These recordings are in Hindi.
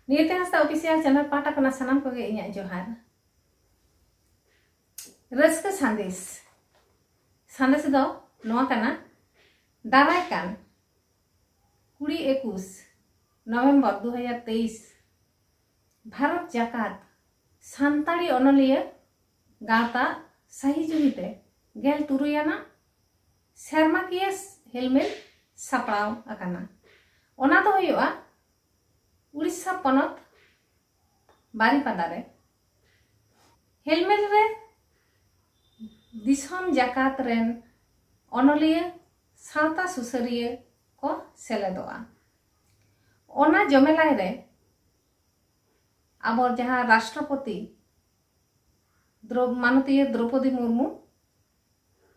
नीलते हांसदा ऑफिशियल चैनल पाटा कना सनाम को गे इᱧᱟᱹᱜ जोहार रस्का संदेश दो नोआ कना दाराय कान 20-21 नवंबर 2023 भारत जाकात सान्ताड़ी अनलिया गाता सही जुहिते गेल तुरुयाना सेरमाकिया हेलमेट सापड़ाव अकाना ओना दो हुआ उड़ीसा पनत बारीपादा रे हेलमेट रे दिसम जाकात रेन अनलिया सावता सुसरिया को सेलेदोआ ओना जमेलाय रे अब जहाँ राष्ट्रपति माननीय द्रौपदी मुर्मू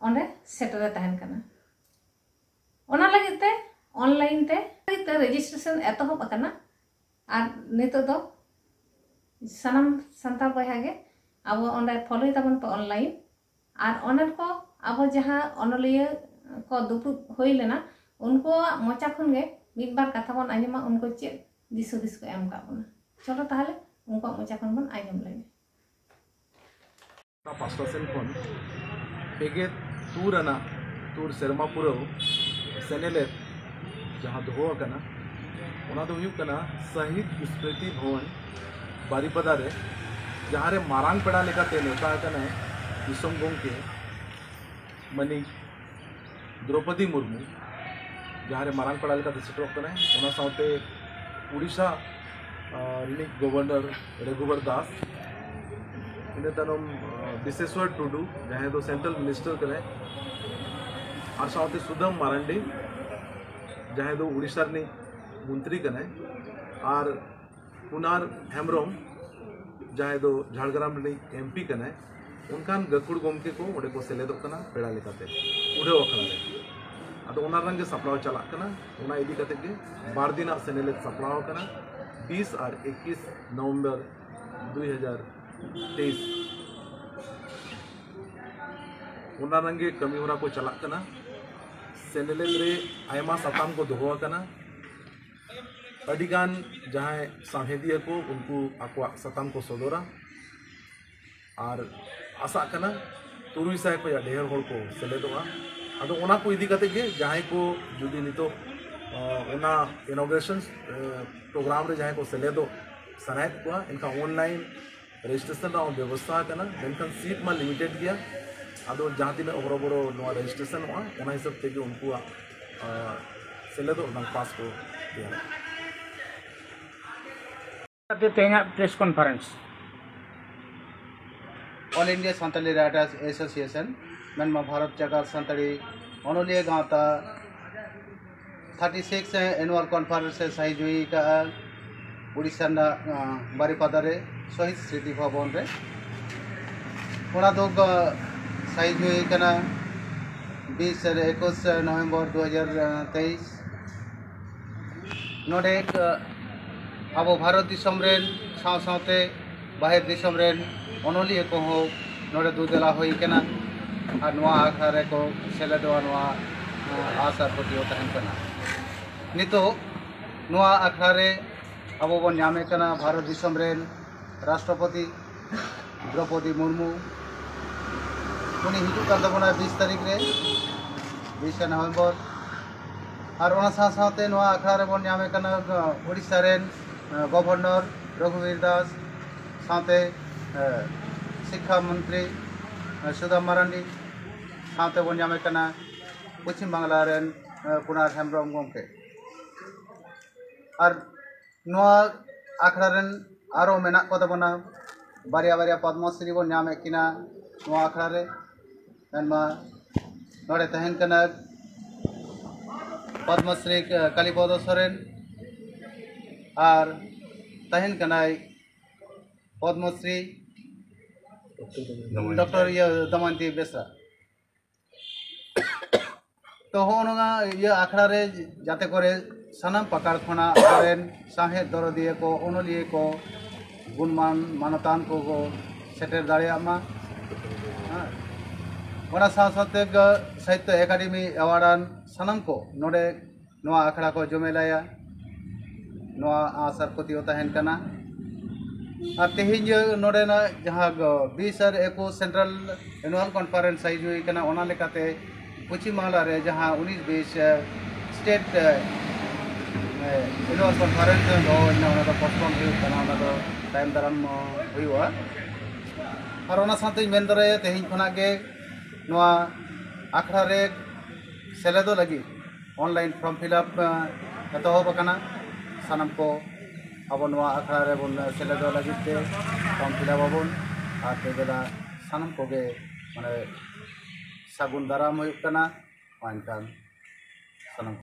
ओंडे सेटरे तहन कना ओना लगिते ऑनलाइन ते रजिस्ट्रेशन एतहब अकना और नितो दो सनम संताल बया गे अब ओंडे फॉलो तबन पे ऑनलाइन और ओने को अब जहाँ अनलिया को दुपुर होई लेना उनको मोचा खन गे मिद बार कथा बन आंजमा उनको चेक दिस को एम का बना चलो ताहले उनको मोचा खन बन आंजम लेगे पास्टा सेन खन पेगे तूरना तूर सेरमा पुरो सेनेले जहाँ दो कना ओना दो हुयुक कना शहीद स्मृति भवन बारीपदा रे जहाँ रे मारांग पेड़ा लेकाते नेता कना दिसम गोंके मनी द्रौपदी मुर्मू जहाँ रे मारांग पेड़ा लेकाते सेटरो कना ओना साउते उड़ीसा रिनिक गवर्नर रघुवर दास इन तनम विशेश्वर टुडू जहाँ दो सेंट्रल मिनिस्टर कने और साउते सुदम मारंडी जहाँ दो उड़ीसा रि मंत्री कने और कुनार हेम्ब्रम जहाँ दो झाड़ग्राम रि एमपी कने उनकान गकुड़ गोमके को ओडे को सेलेदो कना पेड़ा लेकाते उड़े अखड़ा रे अदो ओना रंगे सपड़ाव चला कना ओना इदी कते के बार दिना सेनेले सपड़ाव कना 20 और 21 नवंबर 2023 ओना रंगे कमी होरा को चला कना सेनेले रे आयमा सताम को दोहो कना अडिगान जहाँ साहेदिया को उनको आकवा सताम को सदोरा और आशा कना तुरुई साय को या ढेर होड़ को सेलेदोआ अदो ओना को इदी कते के जहाँ को जुदी नितो ओना इनॉग्रेशन प्रोग्राम रे जहाँ को सेलेदो सनायत को इनका ऑनलाइन रजिस्ट्रेशन रा व्यवस्था कना मेनकन सीट मा लिमिटेड गया अदो जहाँ तीन बड़ो बड़ो नवा रजिस्ट्रेशन हुआ ओना हिसाब ते उनको सेलेदो ना पास को दिया तेना press conference all India Santali writers association मेनमा भारत जगत सान्ताली अनलिया गाँवता 36 एनुअल कॉन्फ्रेंस से सही जुई का उड़ीसा बारीपादा रे शहीद स्मृति भवन रे ओना दो सही जुई कना 20 और 21 नवंबर 2023 नोडे अब भारत दिसम रेन सावते बाहर दिसम रेन अनलिया को हो नोडे दुदेला होई कना और नवा आखरा को सेलेदो नवा आशा पतियो तहन कना नितो नवा आखरा रे अब बन नामे कना भारत दिसम रेन राष्ट्रपति द्रौपदी मुर्मू उनी हिजू कान तबना 20 तारीख रे 20 नवंबर और ओना साथे नवा आखरा रे बन नामे कना उड़ीसा रेन गवर्नर रघुवीर दास साथे शिक्षा मंत्री सुदाम मारांडी साथे बन नामे कना पश्चिम बांग्ला रेन कुनार हेम्ब्रम गोमके और नवा आखड़ा रेन आरो मेना को तबना बारिया बारिया पद्मश्री बन नामे किना नवा आखड़ा रे मेनमा नोडे तहन कना पद्मश्री कालीपद सोरेन और तहन कनाई पद्मश्री डॉक्टर दमयंती बेसरा तो होना ये आखड़ा रे जाते करे सानाम पकड़ खना साहेद दरदिया को अनलिया को गुणमान मानतान को सेटेर दाड़ेयामा ओना साथे साहित्य एकाडेमी अवार्डान सानाम को नोडे नवा आखड़ा को जमेलाया नोआ आसार पतियो तहन कना और तेहिं नोडेना जहाँ 20 और 21 सेंट्रल एनुअल कॉन्फ्रेंस साइज हुई कना ओना लेकाते पश्चिम बांग्ला रे जहाँ 19-20 स्टेट एनुअल कॉन्फ्रेंस दो ओना दो पोस्टपोन हुई कना ओना दो टाइम दाराम हुआ और ओना साथे मेन दरे तेहिं खना के नोआ आखड़ा रे सेलेदो लगी ऑनलाइन फॉर्म फिलअप एतहब कना सानाम को अब नोआ आखड़ा रे बोन सेलेदो लगी ते फॉर्म फिलअप आबोन और तेबेला सानाम कोगे माने सागुन दाराम हुई कना वानकान सानाम